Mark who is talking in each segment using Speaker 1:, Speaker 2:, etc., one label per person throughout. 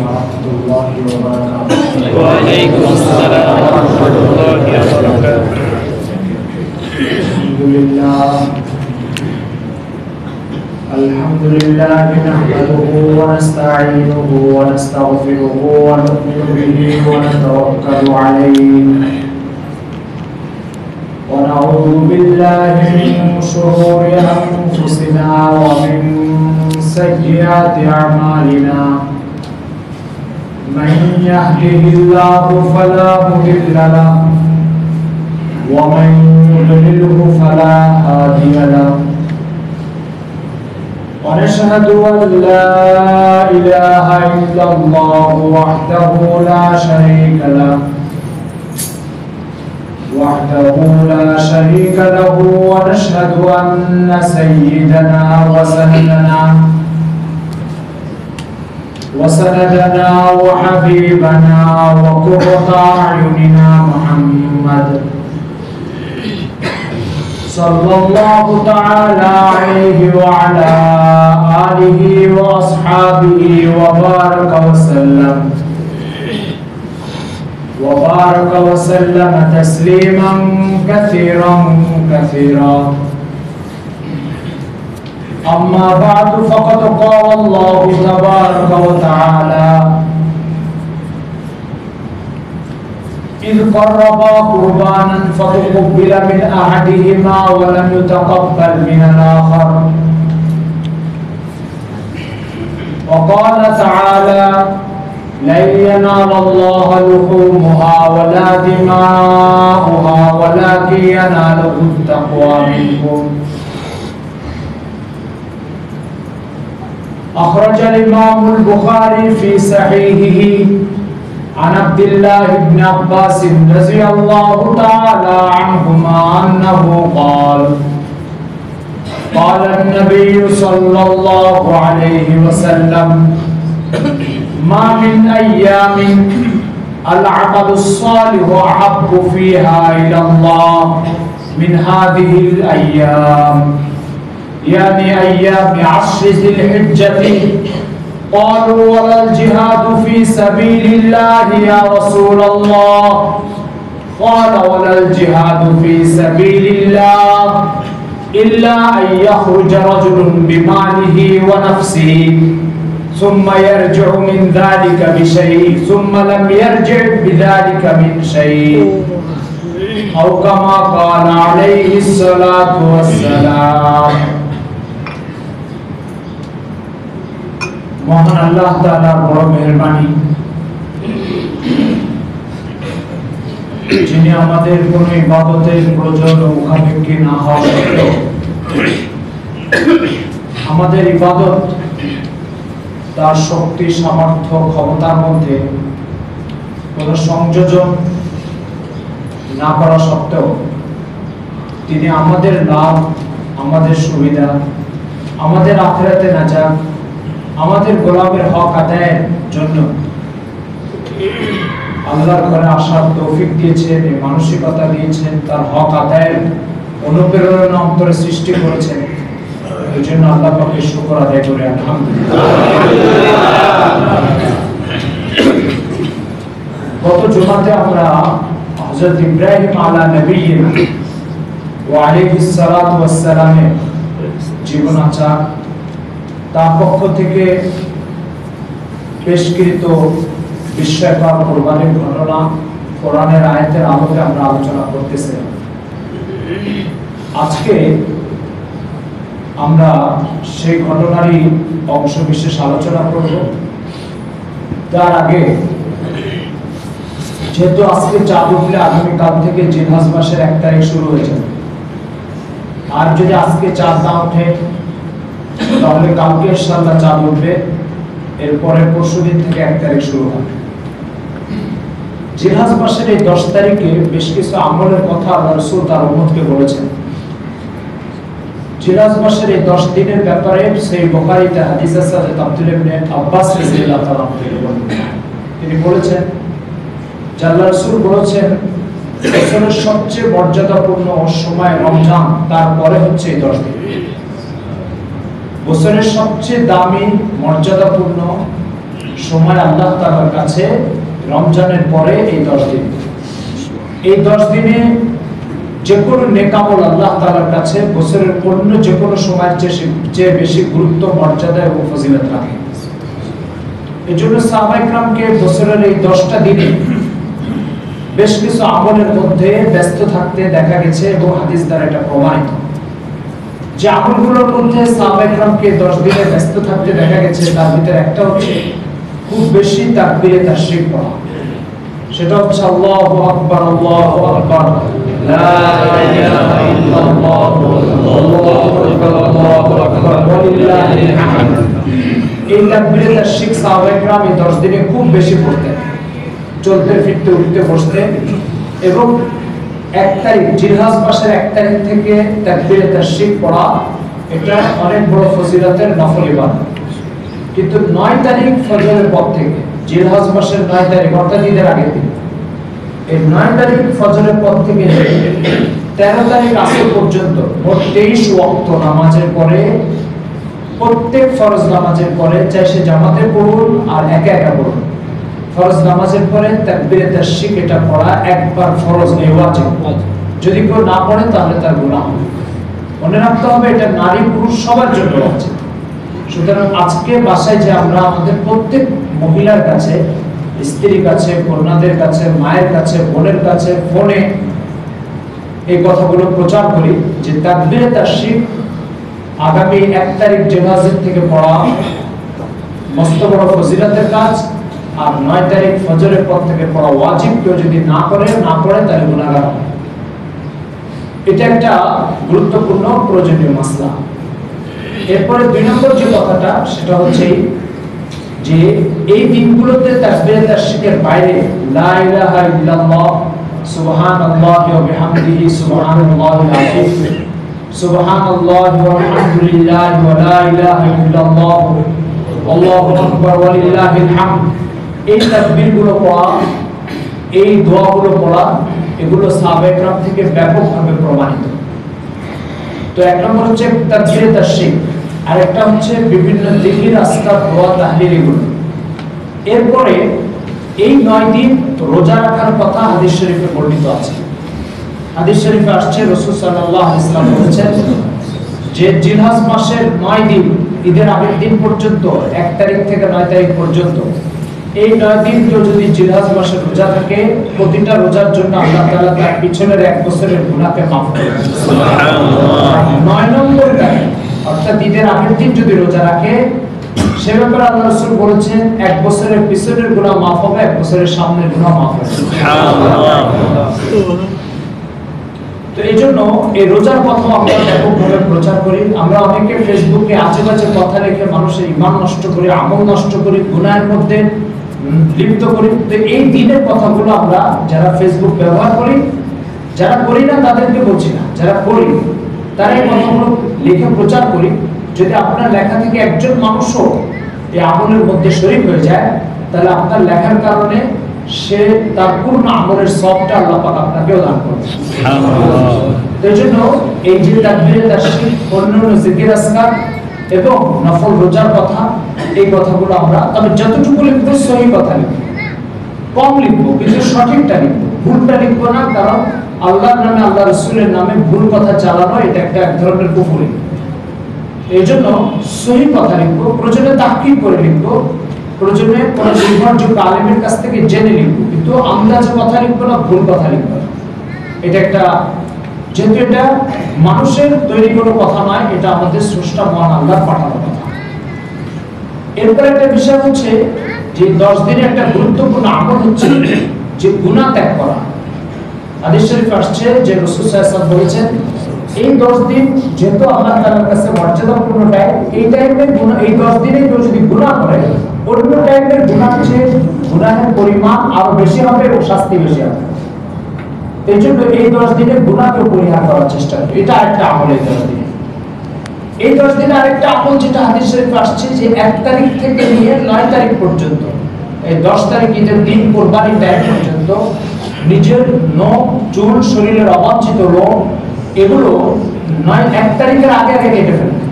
Speaker 1: ورحمة الله وبركاته.
Speaker 2: وعليكم السلام ورحمة الله وبركاته.
Speaker 1: الحمد لله نحمده ونستعينه ونستغفره ونؤمن به ونتوكل عليه ونعوذ بالله من شرور أنفسنا ومن سيئات أعمالنا من يهده الله فلا مضل له ومن يضلله فلا هادي له ونشهد أن لا إله إلا الله وحده لا شريك له ونشهد أن سيدنا وسندنا وحبيبنا وقرة أعيننا محمد صلى الله تعالى عليه وعلى آله وأصحابه وبارك وسلم تسليما كثيرا أما بعد فقد قال الله تبارك وتعالى إذ قربا قربانا فتقبل من أحدهما ولم يتقبل من الآخر وقال تعالى لن ينال الله لحومها ولا دماؤها ولكن يناله التقوى منكم أخرج الإمام البخاري في صحيحه عن عبد الله بن عباس رضي الله تعالى عنهما أنه قال النبي صلى الله عليه وسلم ما من أيام العمل الصالح أحب فيها إلى الله من هذه الأيام يعني أيام عشر ذي الحجة قالوا ولا الجهاد في سبيل الله يا رسول الله قال ولا الجهاد في سبيل الله إلا أن يخرج رجل بماله ونفسه ثم يرجع من ذلك بشيء ثم لم يرجع بذلك من شيء أو كما قال عليه الصلاة والسلام মহান আল্লাহ তাআলার বড় মেহেরবানি যিনি আমাদের কোন ইবাদতের প্রয়োজন মুখাপেক্ষী না হওয়া সত্ত্বেও আমাদের ইবাদত তার শক্তি সামর্থ্য ক্ষমতার মধ্যে কোন সংযোজন না করা সত্ত্বেও তিনি আমাদের লাভ আমাদের সুবিধা আমাদের আখিরাতে নাজাত আমাদের গোলামের হক আদায়ের জন্য আল্লাহর ঘরে আসার তৌফিক দিয়েছেন এই মানসিকতা দিয়েছেন তার হক আদায়ের অনুপ্রেরণা অন্তরে সৃষ্টি করেছেন এই জন্য আল্লাহ পাকের শুকর আদায় করে আলহামদুলিল্লাহ। গত জুমাতে আমরা হযরত ইব্রাহিম আলা নবিয়্যিনা ওয়া আলাইহিস সালাতু ওয়াস সালামের জীবনাচার তার পক্ষ থেকে পেশকৃত বিস্ময়কর কোরবানির ঘটনা কোরআনের আয়াতের আলোকে আমরা আলোচনা করতেছি। আজকে আমরা সেই ঘটনারই অংশ বিশেষ আলোচনা করব। তার আগে যেহেতু আজকে চাঁদ উঠলে আগামীকাল থেকে জিলহজ মাসের 1 তারিখ শুরু হয়েছে, আর যদি আজকে চাঁদ না ওঠে তাহলে কালকে ইনশাআল্লাহ চাঁদ উঠবে, এরপরে পরশুদিন থেকে 1 তারিখ শুরু হবে। জিলহজ মাসের এই 10 তারিখে বেশ কিছু আমলের কথা আল্লাহ রাসূল তার উম্মতকে বলেছেন। জিলহজ মাসের এই 10 দিনের ব্যাপারে সেই বুখারীতে হাদিস আছে হযরত আব্দুল্লাহ ইবনে আব্বাস রাদিয়াল্লাহু তাআলা থেকে বর্ণিত। তিনি বলেছেন যে আল্লাহ রাসূল বলেছেন বছরের সবচেয়ে মর্যাদাপূর্ণ সময় রমজান, তারপরে হচ্ছে এই 10 দিন। বছরের সবচেয়ে দামি মর্যাদাপূর্ণ সময় আল্লাহ তাআলার কাছে রমজানের পরে এই 10 দিন। এই 10 দিনে যে কোনো নেক আমল আল্লাহ তাআলার কাছে বছরের অন্য যে কোনো সময়ের চেয়ে বেশি গুরুত্ব, মর্যাদা এবং ফজিলত রাখে। এই জন্য সাহাবায়ে কেরামকে বছরের এই 10টা দিনে বেশ কিছু আমলের মধ্যে ব্যস্ত থাকতে দেখা গেছে এবং হাদিস দ্বারা এটা প্রমাণিত। যে আমলগুলোর মধ্যে সাহাবায়ে কেরামকে 10 দিনে ব্যস্ত থাকতে দেখা গেছে তার ভিতরে একটা হচ্ছে খুব বেশি তাকবীরে তাশরিক পড়া। সেটা হচ্ছে আল্লাহু আকবার, আল্লাহু আকবার, লা ইলাহা ইল্লাল্লাহ, আল্লাহু আকবার, আল্লাহু আকবার, ওয়ালিল্লাহিল হামদ। এই তাকবীরে তাশরিক সাহাবায়ে কেরাম এই 10 দিনে খুব বেশি পড়তেন, চলতে ফিরতে উঠতে বসতে। এবং 1 তারিখ জিলহজ মাসের 1 তারিখ থেকে তাকবীরে তাশরিক পড়া এটা অনেক বড় ফজিলতের নফল ইবাদত। কিন্তু 9 তারিখ ফজরের পর থেকে, জিলহজ মাসের 9 তারিখ অর্থাৎ ঈদের আগের দিন, এই 9 তারিখ ফজরের পর থেকে 13 তারিখ আসর পর্যন্ত মোট 23 ওয়াক্ত নামাজের পরে, প্রত্যেক ফরজ নামাজের পরে, চাই সে জামাতে পড়ুন আর একা একা পড়ুন, ফরজ নামাজের পরে তাকবীরে তাশরিক এটা পড়া একবার ফরজ, এই ওয়াজিব। যদি কেউ না পড়ে তাহলে তার গুনাহ হবে। মনে রাখতে হবে এটা নারী পুরুষ সবার জন্য ওয়াজিব। সুতরাং আজকে বাসায় যে আমরা আমাদের প্রত্যেক মহিলার কাছে, স্ত্রীর কাছে, কন্যাদের কাছে, মায়ের কাছে, বোনের কাছে ফোনে এই কথাগুলো প্রচার করি যে তাকবীরে তাশরিক আগামী 1 তারিখ জিলহজের থেকে পড়া মস্ত বড় ফজিলতের কাজ, আর 9 তারিখ ফজরের পর থেকে পড়া ওয়াজিব। কেউ যদি না পড়ে তাহলে গুনাহগার হবে। এটা একটা গুরুত্বপূর্ণ প্রয়োজনীয় মাসলা। এরপরে 2 নম্বর যে কথাটা সেটা হচ্ছে যে এই দিনগুলোতে তাকবীরে তাশরিকের বাইরে লা ইলাহা ইল্লাল্লাহ, সুবহানাল্লাহি ওয়া বিহামদিহি, সুবহানাল্লাহিল আযীম, সুবহানাল্লাহি ওয়া আলহামদুলিল্লাহি ওয়া লা ইলাহা ইল্লাল্লাহ, আল্লাহু আকবার, ওয়ালিল্লাহিল হামদ, এই তাকবীরগুলো পড়া, এই দোয়াগুলো পড়া, এগুলো সাহাবায়ে কেরাম থেকে ব্যাপকভাবে প্রমাণিত। তো 1 নম্বর হচ্ছে তাকবীরে তাশরিক, আর একটা হচ্ছে বিভিন্ন জিকির, আজকার, দোয়া, তাহলিল এগুলো। এরপরে এই 9 দিন রোজা রাখার কথা হাদিস শরীফে বর্ণিত আছে। হাদিস শরীফে আসছে রাসূল সাল্লাল্লাহু আলাইহি ওয়াসাল্লাম বলেছেন যে জিলহজ মাসের 9 দিন, ঈদের আগের দিন পর্যন্ত, 1 তারিখ থেকে 9 তারিখ পর্যন্ত, এই 9 দিন কেউ যদি জিলহজ মাসে রোজা থাকে, প্রতিটা রোজার জন্য আল্লাহ তাআলা তার পিছনের 1 বছরের গুনাহকে maaf করে দেন। সুবহানাল্লাহ। 9 নম্বর তারিখ অর্থাৎ ঈদের আগের দিন যদি রোজা রাখে, সে ব্যাপারে আল্লাহ রাসূল বলেছেন 1 বছরের পিছনের গুনাহ maaf হবে, 1 বছরের সামনের গুনাহ maaf হবে। সুবহানাল্লাহ। তো এই জন্য এই রোজার কথা আমরা ব্যাপকভাবে প্রচার করি। আমরা অনেকে ফেসবুকে আজেবাজে কথা লিখে মানুষের ঈমান নষ্ট করি, আমল নষ্ট করি, গুনাহের মধ্যে লিপ্ত করি। তো এই দিনের কথাগুলো আমরা যারা ফেসবুক ব্যবহার করি, যারা করি না তাদেরকে বলছি না, যারা করি তারা এই কথাগুলো লিখে প্রচার করি। যদি আপনার লেখা থেকে একজন মানুষও এই আমলের মধ্যে শরীক হয়ে যায়, তাহলে আপনার লেখার কারণে সে তার পূর্ণ আমলের সবটা আল্লাহ পাক আপনাকেও দান করবে। সুবহানাল্লাহ। এই জন্য এই যে তাকবীরে তাশরিক, অন্যান্য জিকির, আজকার এবং নফল রোজার কথা, এই কথাগুলো আমরা তবে যতটুকু লিখবো সহি কথা লিখবো, কম লিখবো কিন্তু সঠিকটা লিখবো, ভুলটা লিখবো না। কারণ আল্লাহর নামে, আল্লাহ রাসূলের নামে ভুল কথা চালানো এটা একটা এক ধরনের কুফরি। এই জন্য সহি কথা লিখবো, প্রয়োজনে তাহকিক করে লিখবো, প্রয়োজনে কোন নির্ভরযোগ্য আলেমের কাছ থেকে জেনে লিখবো, কিন্তু আন্দাজে কথা লিখবো না, ভুল কথা লিখবো না। এটা একটা, যেহেতু এটা মানুষের তৈরি কোনো কথা নয়, এটা আমাদের স্রষ্টা মহান আল্লাহর পাঠানো কথা। এরপর একটা বিষয় হচ্ছে যে 10 দিনে একটা গুরুত্বপূর্ণ আমল হচ্ছে যে গুনাহ ত্যাগ করা। হাদিস শরীফে আসছে যে রাসূল সাল্লাল্লাহু আলাইহি ওয়াসাল্লাম বলেছেন এই 10 দিন যেহেতু আল্লাহ তাআলার কাছে মর্যাদাপূর্ণ টাইম, এই টাইমে গুনাহ, এই 10 দিনে কেউ যদি গুনাহ করে, অন্য টাইমের গুনাহের চেয়ে গুনাহের পরিমাণ আরো বেশি হবে এবং শাস্তি বেশি হবে। এই জন্য এই 10 দিনে গুনাহকে পরিহার করার চেষ্টা করি। এটা একটা আমল। এই 10 দিনে আরেকটা আমল যেটা হাদিস শরীফে আসছে যে 1 তারিখ থেকে নিয়ে 9 তারিখ পর্যন্ত, এই 10 তারিখ ঈদের দিন কুরবানির টাইম পর্যন্ত নিজের নখ, চুল, শরীরের অবাঞ্ছিত রোগ এগুলো 1 তারিখের আগে আগে কেটে ফেলবে।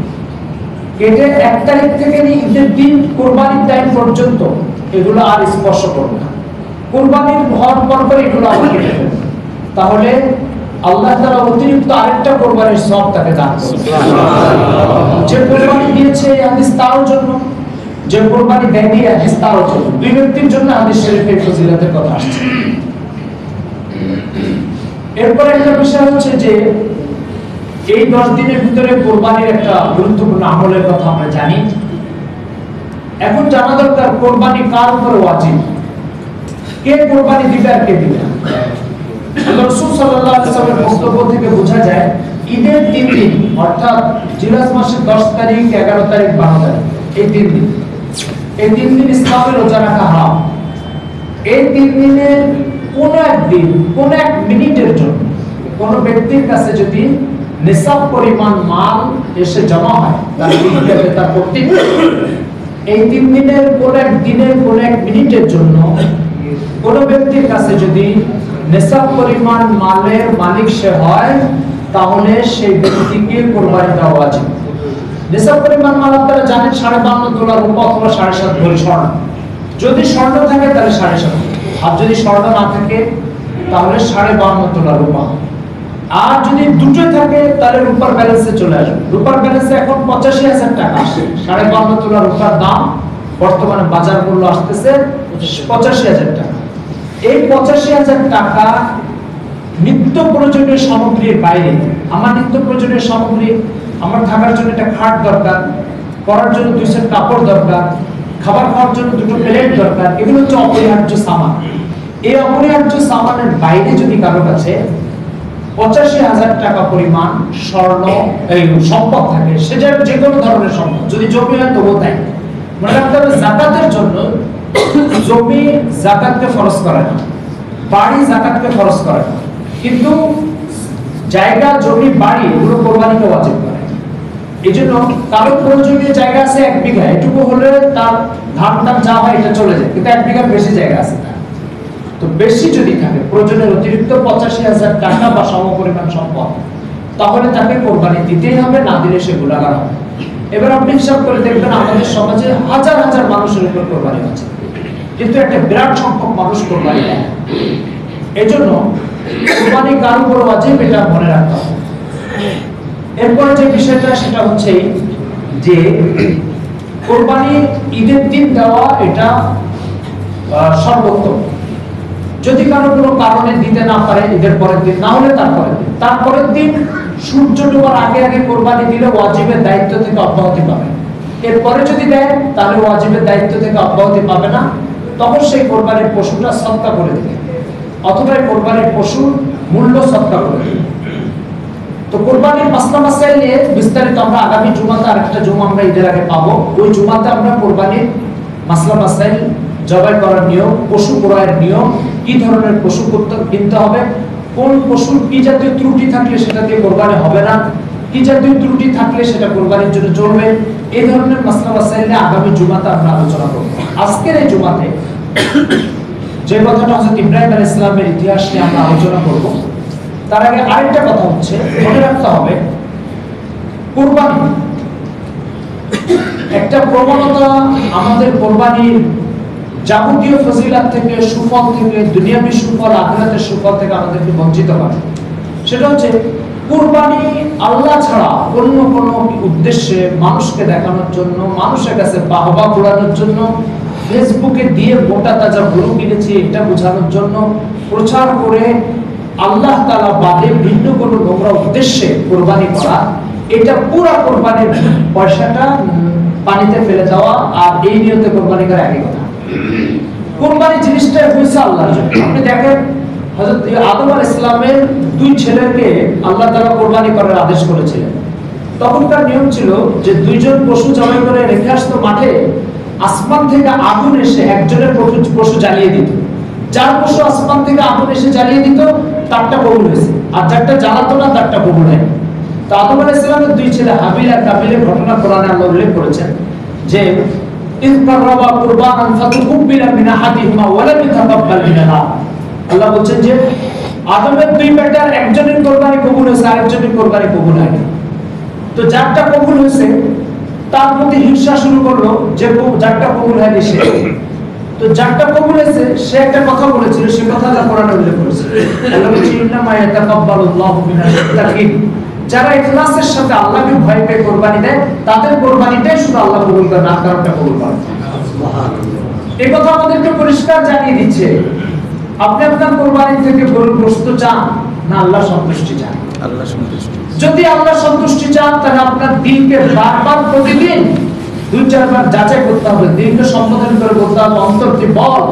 Speaker 1: কেটে 1 তারিখ থেকে ঈদের দিন কুরবানির টাইম পর্যন্ত এগুলো আর স্পর্শ করবে না। কুরবানির হওয়ার পর এগুলো আবার কেটে ফেলবে, তাহলে আল্লাহ তাআলা অতিরিক্ত আরেকটা কুরবানির সওয়াব তাকে দান করবে। যে কুরবানি দিয়েছে এই হাদিস তার জন্য, যে কুরবানি দেয়নি এই হাদিস তার জন্য, দুই ব্যক্তির জন্য হাদিস শরীফে ফজিলতের কথা আসছে। এরপর একটা বিষয় হচ্ছে যে এই 10 দিনের ভিতরে কুরবানির একটা গুরুত্বপূর্ণ আমলের কথা আমরা জানি। এখন জানা দরকার কুরবানি কার উপর ওয়াজিব, কে কুরবানি দিবে আর কে দিবে না। রাসূল সাল্লাল্লাহু আলাইহি ওয়াসাল্লামের বক্তব্য থেকে বোঝা যায় ঈদের 3 দিন অর্থাৎ জিলহজ মাসের 10 তারিখ, 11 তারিখ, 12 তারিখ, এই 3 দিন, এই 3 দিন ইসলামে রোজা রাখা হারাম। এই 3 দিনের কোন একদিন, কোন এক মিনিটের জন্য কোন ব্যক্তির কাছে যদি নিসাব পরিমাণ মাল এসে জমা হয়, তার ঈদে তার প্রত্যেক এই 3 দিনের কোন এক দিনের কোন এক মিনিটের জন্য কোন ব্যক্তির কাছে যদি নিসাব পরিমাণ মালের মালিক সে হয়, তাহলে সেই ব্যক্তিকে কুরবানি দেওয়া ওয়াজিব। নিসাব পরিমাণ মাল আপনারা জানেন 52 তোলা রূপা অথবা 7.5 ভরি স্বর্ণ। যদি স্বর্ণ থাকে তাহলে 7.5, আর যদি স্বর্ণ না থাকে তাহলে 52 তোলা রূপা। আর যদি দুটোই থাকে তাহলে রূপার ব্যালেন্সে চলে আসবে। রূপার ব্যালেন্সে এখন 85,000 টাকা আসে। 52 তোলা রূপার দাম বর্তমানে বাজার মূল্য আসতেছে 85,000 টাকা। এই 85,000 টাকা নিত্য প্রয়োজনীয় সামগ্রীর বাইরে, আমার নিত্য প্রয়োজনীয় সামগ্রী, আমার থাকার জন্য একটা খাট দরকার, পরার জন্য 2 সেট কাপড় দরকার, খাবার খাওয়ার জন্য 2টো প্লেট দরকার, এগুলো হচ্ছে অপরিহার্য সামান। এই অপরিহার্য সামানের বাইরে যদি কারো কাছে 85,000 টাকা পরিমাণ স্বর্ণ এই সম্পদ থাকে, সেটা যে কোনো ধরনের সম্পদ, যদি জমি হয় তবুও তাই। মনে রাখতে হবে যাকাতের জন্য জমি যাকাতকে ফরজ করে না, বাড়ি যাকাতকে ফরজ করে না, কিন্তু জায়গা, জমি, বাড়ি এগুলো কুরবানিকে ওয়াজিব করে। এইজন্য কারো প্রয়োজনীয় জায়গা আছে 1 বিঘা, এটুকু হলে তার ধান যা হয় এটা চলে যায়, কিন্তু 1 বিঘার বেশি জায়গা আছে তার, তো বেশি যদি থাকে প্রয়োজনের অতিরিক্ত 85,000 টাকা বা সমপরিমাণ সম্পদ, তাহলে তাকে কুরবানি দিতেই হবে, না দিলে সে গুনাহগার হবে। এবার আপনি হিসাব করে দেখবেন আমাদের সমাজে হাজার হাজার মানুষের উপর কুরবানি হচ্ছে, কিন্তু একটা বিরাট সংখ্যক মানুষ কুরবানি দেয়। এজন্য কুরবানি কার উপর ওয়াজিব এটা মনে রাখতে হবে। এরপরে যে বিষয়টা সেটা হচ্ছে যে কুরবানি ঈদের দিন দেওয়া এটা সর্বোত্তম। যদি কারো কোনো কারণে দিতে না পারে ঈদের পরের দিন, না হলে তারপরের দিন সূর্য ডোবার আগে আগে কুরবানি দিলে ওয়াজিবের দায়িত্ব থেকে অব্যাহতি পাবে। এরপরে যদি দেয় তাহলে ওয়াজিবের দায়িত্ব থেকে অব্যাহতি পাবে না, তখন সেই কুরবানির পশুটা সদকা করে দিবে, অথবা কুরবানির পশুর মূল্য সদকা করে দিবে। তো কুরবানির মাসলা মাসাইল নিয়ে বিস্তারিত আমরা আগামী জুমাতে, আরেকটা জুমা আমরা ঈদের আগে পাবো, ওই জুমাতে আমরা কুরবানির মাসলা মাসাইল, জবাই করার নিয়ম, পশু ক্রয়ের নিয়ম, কি ধরনের পশু কিনতে হবে, কোন পশুর কি জাতীয় ত্রুটি থাকলে সেটা দিয়ে কুরবানি হবে না, কি জাতীয় ত্রুটি থাকলে সেটা কুরবানির জন্য চলবে, এই ধরনের মাসলা মাসাইল নিয়ে আগামী জুমাতে আমরা আলোচনা করব। আজকের এই জুমাতে যে কথাটা হযরত ইব্রাহিম আলাইহিস সালামের ইতিহাস নিয়ে আমরা আলোচনা করব, তার আগে আরেকটা কথা হচ্ছে মনে রাখতে হবে কুরবানি একটা প্রবণতা আমাদের কুরবানির যাবতীয় ফজিলত থেকে, সুফল থেকে, দুনিয়াবী সুফল, আখিরাতের সুফল থেকে আমাদেরকে বঞ্চিত করে। সেটা হচ্ছে কুরবানি আল্লাহ ছাড়া অন্য কোনো উদ্দেশ্যে মানুষকে দেখানোর জন্য, মানুষের কাছে বাহবা কুড়ানোর জন্য, ফেসবুকে দিয়ে মোটা তাজা গরু কিনেছি এটা বোঝানোর জন্য প্রচার করে আল্লাহ তাআলা বাদে ভিন্ন কোনো নোংরা উদ্দেশ্যে কুরবানি করা, এটা পুরো কুরবানির পয়সাটা পানিতে ফেলে দেওয়া আর এই নিয়তে কুরবানি করা একই কথা। কুরবানি জিনিসটা হয়েছে আল্লাহর জন্য। আপনি দেখেন হযরত আদম আলাইহিস সালামের 2 ছেলেকে আল্লাহ তাআলা কুরবানি করার আদেশ করেছিলেন। তখনকার নিয়ম ছিল যে 2 জন পশু জবাই করে রেখে আসতো মাঠে, আসমান থেকে আগুন এসে একজনের পশু জ্বালিয়ে দিত। যার পশু আসমান থেকে আগুন এসে জ্বালিয়ে দিত তারটা কবুল হয়েছে, আর যারটা জ্বালাতো না তারটা কবুল হয়নি। তো আদম আলাইহিস সালামের 2 ছেলে হাবিল আর কাবিলের ঘটনা কোরআনে আল্লাহ উল্লেখ করেছেন যে ইন কাররাবা কুরবানান ফাতুকুব্বিলা মিন আহাদিহিমা ওয়া লাম ইয়াতাকাব্বাল মিনাল আখর। আল্লাহ বলেন যে আদমের 2 বেটার একজনের কুরবানি কবুল হয়েছে, আরেকজনের কুরবানি কবুল হয়নি। তো যারটা কবুল হয়েছে তার প্রতি হিংসা শুরু করলো যে যারটা কবুল হয়নি সে। তো যারটা কবুল হয়েছে সে একটা কথা বলেছিল, সে কথাটা কোরআনে উল্লেখ করেছে। আল্লাহ বলেছে ইন্নামা ইয়াতাকাব্বালুল্লাহু মিনাল মুত্তাকিন, যারা ইখলাসের সাথে আল্লাহকে ভয় পেয়ে কুরবানি দেয় তাদের কুরবানিটাই শুধু আল্লাহ কবুল করেন, না কারণটা কবুল করেন। এই কথা আমাদেরকে পরিষ্কার জানিয়ে দিচ্ছে আপনি আপনার কুরবানি থেকে গরুর গোশত চান না আল্লাহ সন্তুষ্টি চান?
Speaker 2: আল্লাহ সন্তুষ্ট।
Speaker 1: যদি আল্লাহ সন্তুষ্টি চান তাহলে আপনার দিলকে বারবার প্রতিদিন 2-4 বার যাচাই করতে হবে, দিলকে সম্বোধন করে বলতে হবে অন্তরকে বল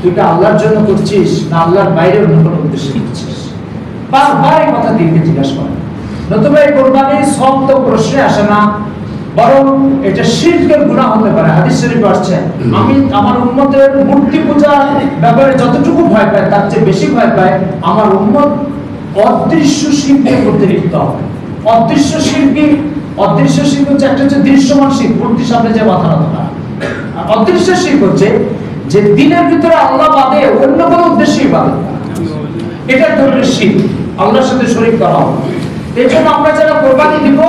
Speaker 1: তুই কি আল্লাহর জন্য করছিস না আল্লাহর বাইরে অন্য কোনো উদ্দেশ্যে করছিস। বারবার এই কথা দিলকে জিজ্ঞাসা করেন, নতুবা এই কুরবানি সব তো প্রশ্নে আসে না, বরং এটা শিরকের গুনাহ হতে পারে। হাদিস শরীফে আসছে আমি আমার উম্মতের মূর্তি পূজার ব্যাপারে যতটুকু ভয় পাই তার চেয়ে বেশি ভয় পাই আমার উম্মত অদৃশ্য শিরকে করতে লিপ্ত হবে। অদৃশ্য শিরকি, অদৃশ্য শিরক হচ্ছে একটা হচ্ছে দৃশ্যমান শিরক, মূর্তির সামনে যে মাথা নত করা। অদৃশ্য শিরক হচ্ছে যে দিনের ভিতরে আল্লাহ বাদে অন্য কোনো উদ্দেশ্যে ইবাদত করা, এটা ধরনের শিরক, আল্লাহর সাথে শরীক করা হবে। এই জন্য আমরা যারা কুরবানি দিব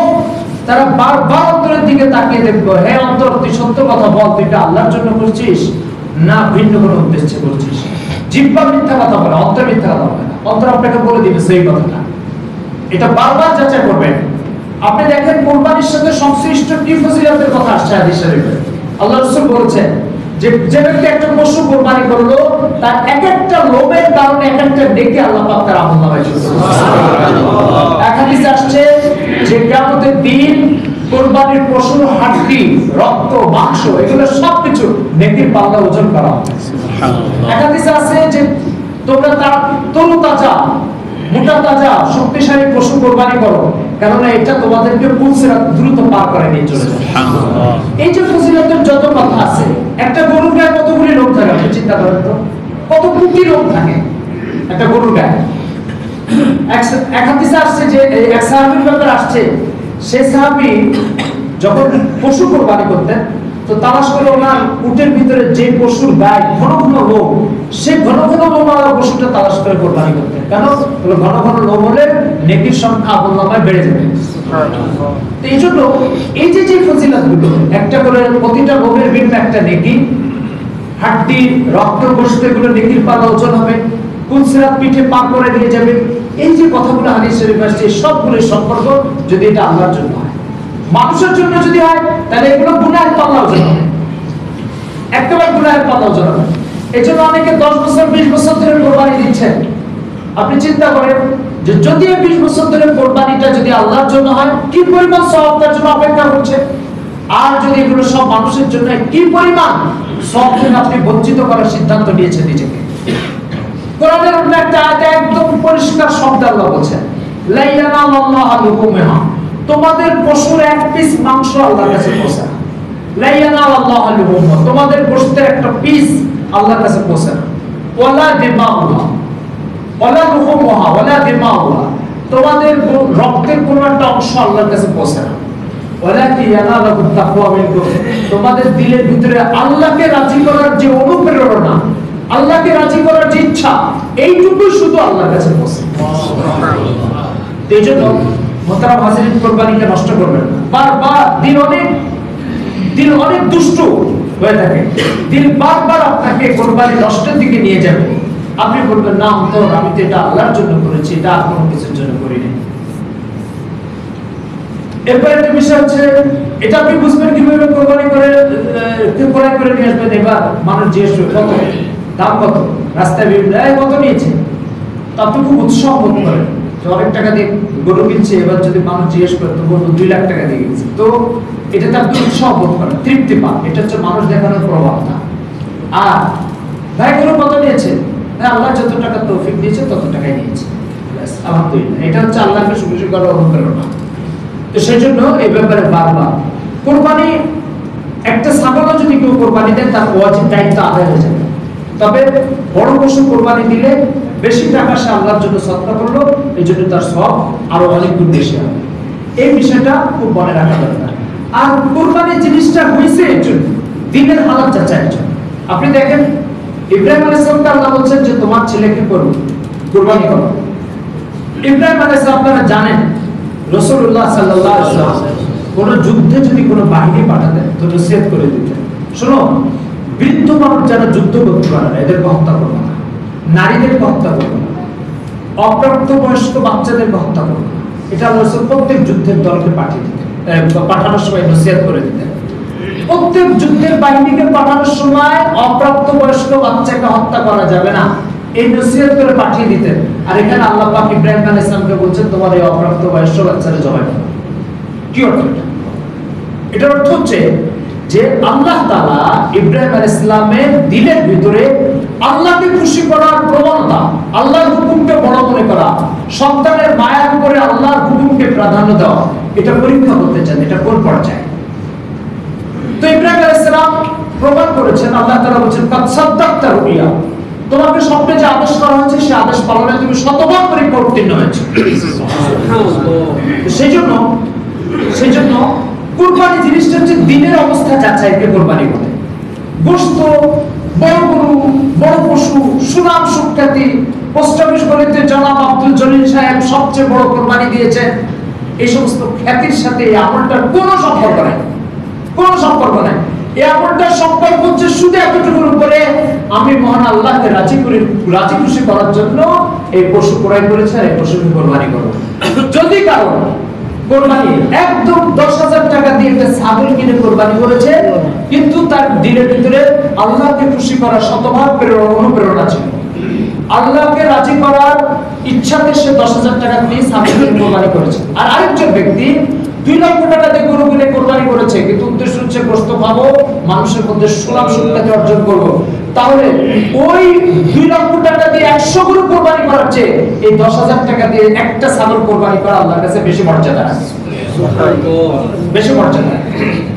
Speaker 1: তারা বারবার অন্তরের দিকে তাকিয়ে দেখবো, হে অন্তর তুই সত্য কথা বল, তুই এটা আল্লাহর জন্য করছিস না ভিন্ন কোনো উদ্দেশ্যে করছিস। জিহ্বা মিথ্যা কথা বলে, অন্তর মিথ্যা কথা বলে না, অন্তর আপনাকে বলে দিবে সেই কথাটা। এটা বারবার যাচাই করবেন। আপনি দেখেন কুরবানির সাথে সংশ্লিষ্ট কি ফজিলতের কথা আসছে হাদিস শরীফে। আল্লাহ রাসূল বলেছেন যে যে ব্যক্তি একটা পশু কুরবানি করলো তার এক একটা লোভের কারণে এক একটা নেকি আল্লাহ পাক তার আমলনামায় যোগ করবেন। সুবহানাল্লাহ। এক হাদিসে আসছে যে কিয়ামতের দিন কুরবানির পশুর হাড্ডি, রক্ত, মাংস এগুলো সবকিছু নেকির পাল্লা ওজন করা হবে। সুবহানাল্লাহ। এক হাদিসে আছে যে তোমরা তার তরুতাজা, মোটা তাজা, শক্তিশালী পশু কুরবানি করো, কারণ এটা তোমাদেরকে পুলসিরাত দ্রুত পার করে নিয়ে চলে যাবে। সুবহানাল্লাহ। এই যে ফজিলতের যত কথা আছে, একটা গরুর গায়ে কতগুলি লোক থাকে আপনি চিন্তা করেন তো, কত কোটি লোক থাকে একটা গরুর গায়ে। এক হাদিসে আসছে যে এক সাহাবীর ব্যাপারে আসছে, সে সাহাবী যখন পশু কুরবানি করতেন তো তালাশ করে ওনার উটের ভিতরে যে পশুর গায়ে ঘন ঘন লোম, সেই ঘন ঘন লোমওয়ালা পশুটা তালাশ করে কুরবানি করতেন। কেন? ঘন ঘন লোম হলে নেকির সংখ্যা আমলনামায় বেড়ে যাবে। তো এই জন্য এই যে যে ফজিলতগুলো, একটা করে প্রতিটা লোমের বিনিময়ে একটা নেকি, হাড্ডি, রক্ত, গোশত এগুলো নেকির পাল্লা ওজন হবে, পুলসিরাত পিঠে পার করে নিয়ে যাবে, এই যে কথাগুলো হাদিস শরীফে আসছে সবগুলোর সম্পর্ক যদি এটা আল্লাহর জন্য হয়, মানুষের জন্য যদি হয় তাহলে এগুলো গুনাহের পাল্লা ওজন হবে, একেবারে গুনাহের পাল্লা ওজন হবে। এই জন্য অনেকে 10 বছর 20 বছর ধরে কুরবানি দিচ্ছেন। আপনি চিন্তা করেন যে যদি 20 বছর ধরে কুরবানিটা যদি আল্লাহর জন্য হয় কি পরিমাণ সওয়াব তার জন্য অপেক্ষা করছে, আর যদি এগুলো সব মানুষের জন্য কি পরিমাণ সওয়াব থেকে আপনি বঞ্চিত করার সিদ্ধান্ত নিয়েছেন নিজেকে। কোরআনের অন্য একটা আয়াতে একদম পরিষ্কার শব্দ আল্লাহ বলেছেন লা ইয়ানালাল্লাহু লুহুমহা, তোমাদের পশুর এক পিস মাংস আল্লাহর কাছে পৌঁছে না। লা ইয়ানালাল্লাহু লুহুমহা, তোমাদের গোশতের একটা পিস আল্লাহর কাছে পৌঁছে না। ওয়ালা দিমাউহা, ওয়ালা লুহুমহা ওয়ালা দিমাউহা, তোমাদের রক্তের কোনো একটা অংশ আল্লাহর কাছে পৌঁছে না। ওয়ালাকি ইয়ানালাকুত তাকওয়া মিনকুম, তোমাদের দিলের ভিতরে আল্লাহকে রাজি করার যে অনুপ্রেরণা, আল্লাহকে রাজি করার যে ইচ্ছা, এইটুকু শুধু আল্লাহর কাছে পৌঁছে। এই জন্য মোহতারাম হাজিরিন, কুরবানিকে নষ্ট করবেন না। বারবার দিল অনেক দুষ্ট হয়ে থাকে, দিল বারবার আপনাকে কুরবানি নষ্টের দিকে নিয়ে যাবে। আপনি বলবেন না অন্তর আমি তো এটা আল্লাহর জন্য করেছি, এটা আর কোনো কিছুর জন্য করিনি। এরপরে একটা বিষয় হচ্ছে এটা আপনি বুঝবেন কিভাবে কুরবানি করে নিয়ে আসবেন। এবার মানুষ জিজ্ঞেস করবে কত দাম, কত রাস্তায় বিভিন্ন কত নিয়েছে, তা আপনি খুব উৎসাহ বোধ করেন যে অনেক টাকা দিয়ে গরু কিনছে। এবার যদি মানুষ জিজ্ঞেস করে তো বলবো 2 লাখ টাকা দিয়ে কিনছে, তো এটাতে আপনি উৎসাহ বোধ করেন, তৃপ্তি পান। এটা হচ্ছে মানুষ দেখানোর প্রভাবটা। আর ভাই গরু কত নিয়েছে, আল্লাহ যত টাকা তৌফিক দিয়েছে তত টাকাই নিয়েছে, আলহামদুলিল্লাহ। এটা হচ্ছে আল্লাহকে খুশি করার অনুপ্রেরণা। তো সেই জন্য এই ব্যাপারে বারবার কুরবানি, একটা ছাগলও যদি কেউ কুরবানি দেন তার ওয়াজিব দায়িত্ব আদায় হয়ে যাবে। তবে বড় পশু কুরবানি দিলে বেশি টাকা সে আল্লাহর জন্য সদকা করলো, এই জন্য তার সওয়াব আরো অনেক গুণ বেশি হবে। এই বিষয়টা খুব মনে রাখা দরকার। আর কুরবানির জিনিসটা হইছে এর জন্য, দিনের হালাত যাচাইয়ের জন্য। আপনি দেখেন ইব্রাহিম আলাইহিস সালামকে আল্লাহ বলছেন যে তোমার ছেলেকে কুরবানি করো। ইব্রাহিম আলাইহিস সালাম আপনারা জানেন রাসূলুল্লাহ সাল্লাল্লাহু আলাইহি ওয়াসাল্লাম কোন যুদ্ধে যদি কোনো বাহিনী পাঠাতেন তো নসিহত করে দিতেন, শোনো বৃদ্ধ মানুষ যারা যুদ্ধ করতে পারে না এদেরকে হত্যা করবে না, নারীদেরকে হত্যা করবে না, অপ্রাপ্তবয়স্ক বাচ্চাদেরকে হত্যা করবে না। এটা আল্লাহ রাসূল প্রত্যেক যুদ্ধের দলকে পাঠিয়ে দিতেন, পাঠানোর সময় নসিহত করে দিতেন। প্রত্যেক যুদ্ধের বাহিনীকে পাঠানোর সময় অপ্রাপ্তবয়স্ক বাচ্চাকে হত্যা করা যাবে না, এই নসিহত করে পাঠিয়ে দিতেন। আর এখানে আল্লাহ পাক ইব্রাহিম আলাইহিস সালামকে বলছেন তোমার এই অপ্রাপ্তবয়স্ক বাচ্চাকে জবাই করো। কি অর্থ এটা? এটার অর্থ হচ্ছে যে আল্লাহ তাআলা ইব্রাহিম আলাইহিস সালামের দিলের ভিতরে আল্লাহকে খুশি করার প্রবণতা, আল্লাহর হুকুমকে বড় মনে করা, সন্তানের মায়ার উপরে আল্লাহর হুকুমকে প্রাধান্য দেওয়া, এটা পরীক্ষা করতে চান। এটা কোন পর্যায়ে? তো ইব্রাহিম আলাইহিস সালাম প্রমাণ করেছেন। আল্লাহ তাআলা বলেছেন কাদ সাদ্দাকতা রুইয়া, তোমাকে স্বপ্নে যে আদেশ করা হয়েছে সেই আদেশ পালনে তুমি শতভাগ পরীক্ষা উত্তীর্ণ হয়েছে। সেজন্য কুরবানি জিনিসটা হচ্ছে দিনের অবস্থা যাচাইকে কুরবানি বলে। গোশত, বড় গরু, বড় পশু, সুনাম সুখ্যাতি, পোস্ট অফিস বলিতে জনাব আব্দুল জলিল সাহেব সবচেয়ে বড় কুরবানি দিয়েছেন, এই সমস্ত খ্যাতির সাথে এই আমলটার কোনো সম্পর্ক নাই, কোনো সম্পর্ক নাই। এই আমলটার সম্পর্ক হচ্ছে শুধু এতটুকুর উপরে আমি মহান আল্লাহকে রাজি খুশি করার জন্য এই পশু ক্রয় করেছে, এই পশুকে কুরবানি করব। যদি কারণ কুরবানি একদম 10,000 টাকা দিয়ে একটা ছাগল কিনে কুরবানি করেছে, কিন্তু তার দিলের ভিতরে আল্লাহকে খুশি করার শতভাগ অনুপ্রেরণা ছিল, আল্লাহকে রাজি করার ইচ্ছাতে সে 10,000 টাকা দিয়ে ছাগল কিনে কুরবানি করেছে। আর আরেকজন ব্যক্তি 2 লক্ষ টাকা দিয়ে গরু কিনে কুরবানি করেছে, কিন্তু উদ্দেশ্য হচ্ছে গোশত খাবো, মানুষের মধ্যে সুনাম সুখ্যাতি অর্জন করব। তাহলে ওই 2 লক্ষ টাকা দিয়ে 100 গরু কুরবানি করার চেয়ে এই 10,000 টাকা দিয়ে একটা ছাগল কুরবানি করা আল্লাহর কাছে বেশি মর্যাদা আছে, বেশি মর্যাদা।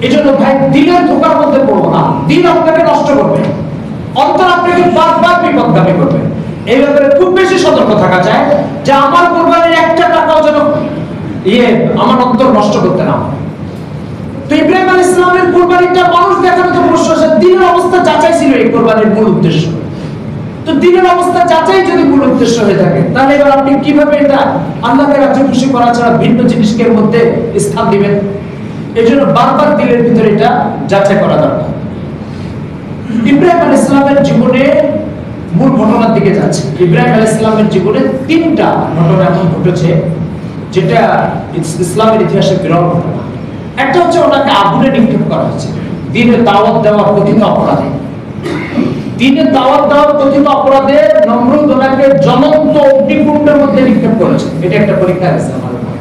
Speaker 1: এজন্য ভাই দিলের ধোঁকার মধ্যে পড়বো না, দিল আপনাকে নষ্ট করবে, অন্তর আপনাকে বারবার বিপদগামী করবে। এই ব্যাপারে খুব বেশি সতর্ক থাকা যায় যে আমার কুরবানির একটা টাকাও যেন আমার অন্তর নষ্ট করতে না। তো ইব্রাহিম আলাইহিস সালামের কুরবানিটা মানুষ দেখানো তো অবশ্য দিনের অবস্থা যাচাই ছিল এই কুরবানির মূল উদ্দেশ্য। তো দিনের অবস্থা যাচাই যদি মূল উদ্দেশ্য হয়ে থাকে, তাহলে এবার আপনি কিভাবে এটা আল্লাহকে রাজি খুশি করা ছাড়া ভিন্ন জিনিসকে এর মধ্যে স্থান দিবেন? এজন্য বারবার দিলের ভিতরে এটা যাচাই করা দরকার। ইব্রাহিম আলাইহিস সালামের জীবনে মূল ঘটনার দিকে যাচ্ছে। ইব্রাহিম আলাইহিস সালামের জীবনে 3টা ঘটনা এমন ঘটেছে যেটা ইসলামের ইতিহাসে বিরল ঘটনা। একটা হচ্ছে ওনাকে আগুনে নিক্ষেপ করা হয়েছে দ্বীনের দাওয়াত দেওয়ার কথিত অপরাধে। দ্বীনের দাওয়াত দেওয়ার কথিত অপরাধে নমরুদ ওনাকে জ্বলন্ত অগ্নিকুণ্ডের মধ্যে নিক্ষেপ করেছে। এটা একটা পরীক্ষা আছে আমার উপরে।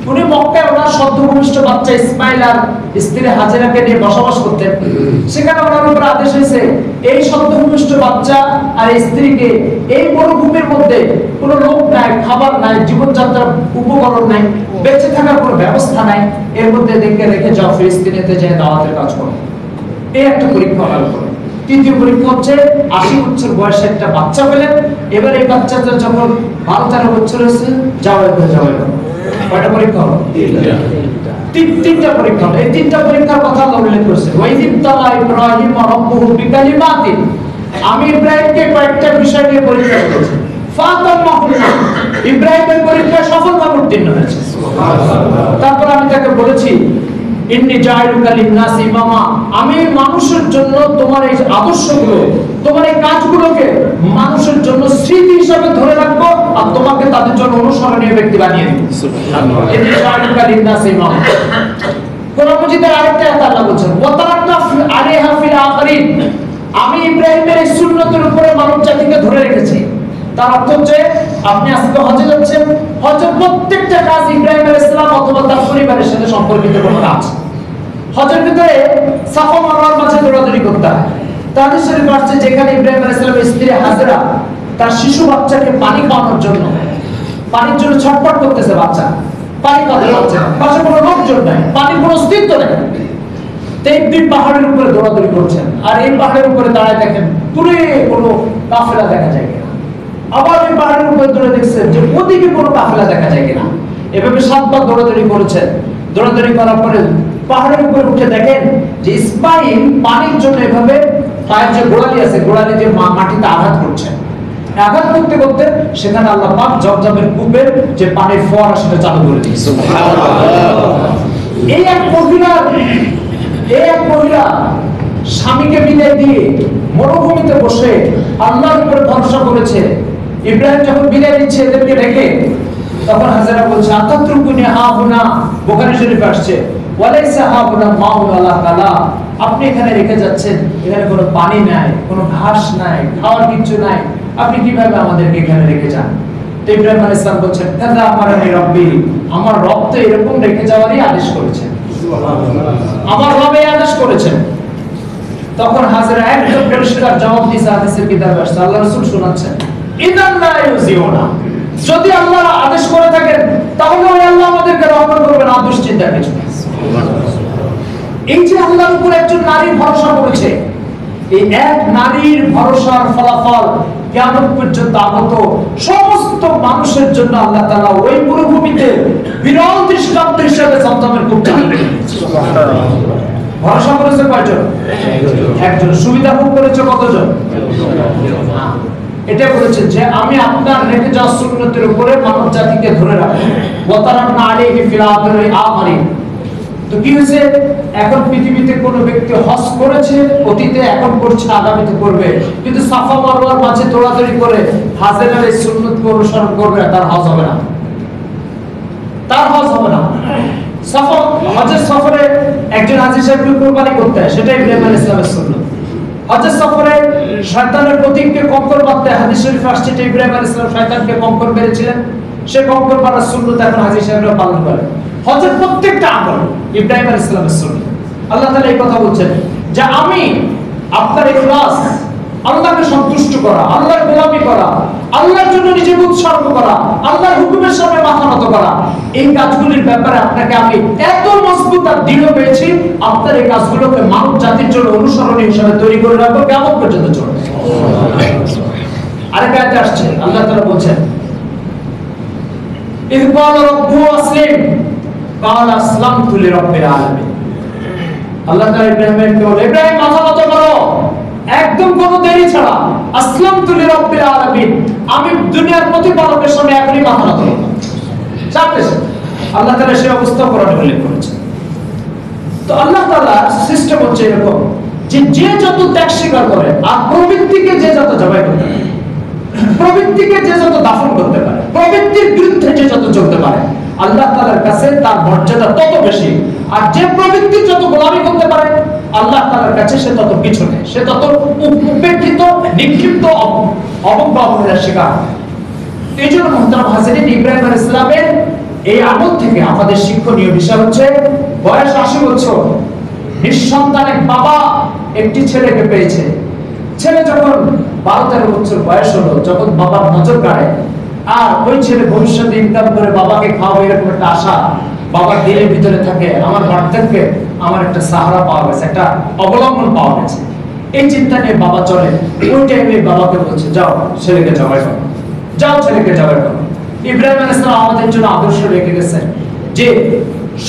Speaker 1: উনি মক্কায় ওনার সদ্যভূমিষ্ঠ বাচ্চা ইসমাইল আর স্ত্রী হাজেরাকে নিয়ে বসবাস করতেন। সেখানে ওনার উপর আদেশ হয়েছে এই সদ্যভূমিষ্ঠ বাচ্চা আর স্ত্রীকে এই মরুভূমির মধ্যে কোনো লোক নাই, খাবার নাই, জীবনযাত্রার উপকরণ নাই, বেঁচে থাকার কোনো ব্যবস্থা নাই, এর মধ্যে রেখে যাও, ফিলিস্তিনেতে যে দাওয়াতের কাজ করো। এই একটা পরীক্ষা ওনার উপরে। তৃতীয় পরীক্ষা হচ্ছে 80 বছর বয়সে একটা বাচ্চা পেলেন। এবার এই বাচ্চাটা যখন 12-13 বছর হয়েছে, যাও। কয়টা পরীক্ষা হলো? তিনটা পরীক্ষা হলো। এই 3টা পরীক্ষার কথা আল্লাহ উল্লেখ করেছে। ওয়াইদিবতালা ইব্রাহিম রাব্বুহু বিকালিমাতিন, আমি ইব্রাহিমকে কয়েকটা বিষয় নিয়ে পরীক্ষা করেছি। ফাতাম্মাহুন্না, ইব্রাহিমের পরীক্ষায় সফলভাবে উত্তীর্ণ হয়েছে। তারপর আমি তাকে বলেছি ইন্নী জাইলুকা লিন-নাসি ইমামা, আমি মানুষের জন্য তোমার এই আদর্শগুলো, তোমার এই কাজগুলোকে মানুষের জন্য স্মৃতি হিসেবে ধরে রাখবো আর তোমাকে তাদের জন্য অনুসরণীয় ব্যক্তি বানিয়ে দেব। সুবহানাল্লাহ। ইন্নী জাইলুকা লিন-নাসি ইমামা। কোরআন মাজিদের আরেকটা আয়াত আল্লাহ বলেছেন ওয়া তারাকনা আলাইহা ফিল আখিরিন, আমি ইব্রাহিমের এই সুন্নতের উপরে মানব জাতিকে ধরে রেখেছি। তার অর্থ হচ্ছে আপনি আজকে হজে যাচ্ছেন, হজের প্রত্যেকটা কাজ ইব্রাহিম আলাইহিস সালাম অথবা তার পরিবারের সাথে সম্পর্কিত কোনো কাজ। হজের ভিতরে সাফা মারওয়ার মাঝে দৌড়াদৌড়ি করতে হয়। তাদের শরীফ আসছে যেখানে ইব্রাহিম আলাইহিস সালামের স্ত্রী হাজেরা তার শিশু বাচ্চাকে পানি খাওয়ানোর জন্য, পানির জন্য ছটফট করতেছে, বাচ্চা পানি খাওয়াতে পারছে না, পাশে কোনো লোকজন নাই, পানির কোনো অস্তিত্ব নেই। তেইবদিন পাহাড়ের উপরে দৌড়াদৌড়ি করছেন, আর এই পাহাড়ের উপরে দাঁড়ায় দেখেন দূরে কোনো কাফেলা দেখা যায় কিনা। আবার ওই পাহাড়ের উপরে দৌড়ে দেখছেন যে ওদিকে কোনো কাফেলা দেখা যায় কিনা। এভাবে 7 বার দৌড়াদৌড়ি করেছেন। দৌড়াদৌড়ি করার পরে পাহাড়ের উপরে উঠে দেখেন যে ইসমাইল পানির জন্য এভাবে পায়ের যে গোড়ালি আছে, গোড়ালি দিয়ে মাটিতে আঘাত করছেন। আঘাত করতে করতে সেখানে আল্লাহ পাক জমজমের কূপের যে পানির ফোয়ারা সেটা চালু করে দিয়েছে। সুবহানাল্লাহ। এই এক মহিলা স্বামীকে বিদায় দিয়ে মরুভূমিতে বসে আল্লাহর উপরে ভরসা করেছে। ইব্রাহিম যখন বিদায় দিচ্ছে এদেরকে রেখে, তখন হাজেরা বলছে আতাতরুকুনি হাহুনা, বুখারী শরীফে আসছে, ওয়ালাইসা হাহুনা মাউন ওয়ালা কালা, আপনি এখানে রেখে যাচ্ছেন, এখানে কোনো পানি নাই, কোনো ঘাস নাই, খাওয়ার কিছু নাই, আপনি কিভাবে আমাদেরকে এখানে রেখে যান? তো ইব্রাহিম আলাইহিস সালাম বলছেন কাযা আমারনি রব্বি, আমার রব তো এরকম রেখে যাওয়ারই আদেশ করেছেন, আমার রব এই আদেশ করেছেন। তখন হাজেরা একদম পরিষ্কার জবাব দিয়েছে, হাদিসের কিতাবে আসছে, আল্লাহ রাসূল শোনাচ্ছেন ইদান লা ইউজিউনা, যদি আল্লাহ আদেশ করে থাকেন তাহলে ওই আল্লাহ আমাদেরকে রক্ষা করবেন, আর দুশ্চিন্তার কিছু নেই। এই যে আল্লাহর উপর একজন নারী ভরসা করেছে, এই এক নারীর ভরসার ফলাফল কিয়ামত পর্যন্ত আগত সমস্ত মানুষের জন্য আল্লাহ তাআলা ওই মরুভূমিতে বিরল দৃষ্টান্ত হিসেবে জমজমের কূপ চালু করেছেন। ভরসা করেছে কয়জন? একজন। সুবিধা ভোগ করেছে কতজন? এটা বলেছে যে আমি আপনার রেখে যাওয়া সুন্নতের উপরে মানব জাতিকে ধরে রাখবো। ওয়াতারাকনা আলাইহি ফিল আখিরিন। তো কি হয়েছে? এখন পৃথিবীতে কোন ব্যক্তি হজ করেছে, অতীতে, এখন করছে, আগামীতে করবে, কিন্তু সাফা মারওয়ার মাঝে দৌড়াদৌড়ি করে হাজেরার এই সুন্নতকে অনুসরণ করবে, তার হজ হবে না, তার হজ হবে না। সফর, হজের সফরে একজন হাজী সাহেবকে কুরবানি করতে হয়, সেটাই ইব্রাহিম আলাইহিস সালামের সুন্নাত। হজের সফরে শয়তানের প্রতীককে কঙ্কর বাঁধতে হয়, হাদিস শরীফে আসছে যে ইব্রাহিম আলাইহিস সালাম শয়তানকে কঙ্কর মেরেছিলেন, সে কঙ্কর মারার সুন্নাত এখন হাজী সাহেবরা পালন করে। হজের প্রত্যেকটা আমল ইব্রাহিম আলাইহিস সালামের সুন্নাত। আল্লাহ তাআলা এই কথা বলছেন যে আমি আপনার ইখলাস, আল্লাহকে সন্তুষ্ট করা, আল্লাহর গোলামি করা, আল্লাহর জন্য নিজেকে উৎসর্গ করা, আল্লাহর হুকুমের সামনে মাথা নত করা, এই কাজগুলির ব্যাপারে আপনাকে আমি এত মজবুত আর দৃঢ় পেয়েছি, আপনার এই কাজগুলোকে মানব জাতির জন্য অনুসরণীয় হিসেবে তৈরি করে রাখবো, কিয়ামত পর্যন্ত চলবে। আরেক আয়াতে আসছে আল্লাহ তাআলা বলছেন ইয ক্বালা রাব্বু আসলিম ক্বালা আসলামতু লিরাব্বিল আলামিন। আল্লাহ তাআলা ইব্রাহিমকে বলে, ইব্রাহিম মাথা নত করো, একদম কোনো দেরি ছাড়া, আসলামতু লিরাব্বিল আলামিন, আমি দুনিয়ার প্রতিপালকের সামনে এখনই মাথা নত করব। চাপে আল্লাহ তাআলা সেই অবস্থা কোরআনে উল্লেখ করেছেন। তো আল্লাহ তাআলার সিস্টেম হচ্ছে এরকম যে যে যত ত্যাগ স্বীকার করে, আর প্রবৃত্তিকে যে যত জবাই করতে পারে, প্রবৃত্তিকে যে যত দাফন করতে পারে, প্রবৃত্তির বিরুদ্ধে যে যত চলতে পারে, আল্লাহ তাআলার কাছে তার মর্যাদা তত বেশি। আর যে প্রবৃত্তির যত গোলামি করতে পারে, আল্লাহ তাআলার কাছে সে তত পিছনে, সে তত উপেক্ষিত, নিক্ষিপ্ত, অবজ্ঞার শিকার। এই জন্য মুহতারাম হাজিরিন, ইব্রাহিম আলাইহিস সালামের এই আমল থেকে আমাদের শিক্ষণীয় বিষয় হচ্ছে, বয়স 80 বছর, নিঃসন্তান এক বাবা একটি ছেলেকে পেয়েছে। ছেলে যখন 12-13 বছর বয়স হলো, যখন বাবার নজর কাড়ে, আর ওই ছেলে ভবিষ্যতে ইনকাম করে বাবাকে খাওয়াবে এরকম একটা আশা বাবার দিলের ভিতরে থাকে, আমার বার্ধক্যে আমার একটা সাহারা পাওয়া গেছে, একটা অবলম্বন পাওয়া গেছে, এই চিন্তা নিয়ে বাবা চলে। ওই টাইমে বাবাকে বলছে, যাও ছেলেকে জবাই করো, যাও ছেলেকে জবাই করো। ইব্রাহিম আলাইহিস সালাম আমাদের জন্য আদর্শ রেখে গেছেন যে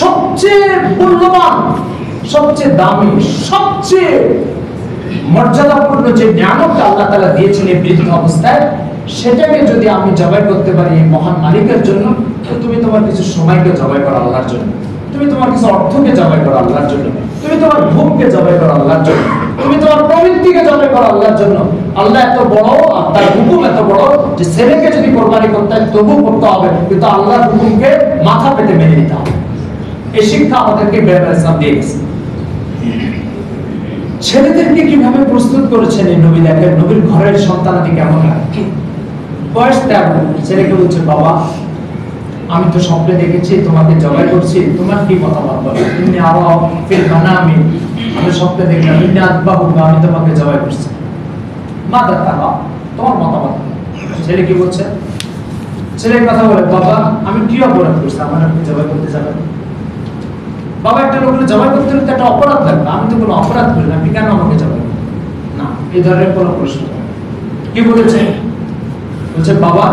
Speaker 1: সবচেয়ে মূল্যবান, সবচেয়ে দামি, সবচেয়ে মর্যাদাপূর্ণ যে নিয়ামতটা আল্লাহ তাআলা দিয়েছেন এই বৃদ্ধ অবস্থায়, সেটাকে যদি আমি জবাই করতে পারি এই মহান মালিকের জন্য, তো তুমি তোমার কিছু সময়কে জবাই করো আল্লাহর জন্য, তুমি তোমার কিছু অর্থকে জবাই করো আল্লাহর জন্য, তুমি তোমার ভোগকে জবাই করো আল্লাহর জন্য, তুমি তোমার প্রবৃত্তিকে জবাই করো আল্লাহর জন্য। আল্লাহ এত বড়, আর তার হুকুম এত বড় যে ছেলেকে যদি কোরবানি করতে হয় তবু করতে হবে, কিন্তু আল্লাহর হুকুমকে মাথা পেতে মেনে নিতে হবে। এই শিক্ষা আমাদেরকে ইব্রাহিম আলাইহিস সালাম দিয়ে গেছেন। ছেলেদেরকে কিভাবে প্রস্তুত করেছেন এই নবী, দেখেন নবীর ঘরের সন্তানাদি কেমন হয়। বয়স 13, ছেলেকে বলছে, বাবা আমি তো স্বপ্নে দেখেছি তোমাকে জবাই করছি, তোমার কি মতামত বলো? তুমি আরো ফিল মানামি, আমি স্বপ্নে দেখলাম ইন্না আতবাহুকা, আমি তোমাকে জবাই করছি, মাদা তারা, তোমার মতামত। ছেলে কি বলছে? ছেলে কথা বলে, বাবা আমি কি অপরাধ করছি আমার আপনি জবাই করতে যাবেন? বাবা একটা লোকের জবাই করতে হলে একটা অপরাধ লাগবে, আমি তো কোনো অপরাধ করি না, আপনি কেন আমাকে জবাই করবেন? না, এই ধরনের কোনো প্রশ্ন। কি বলেছে? বলছে, বাবা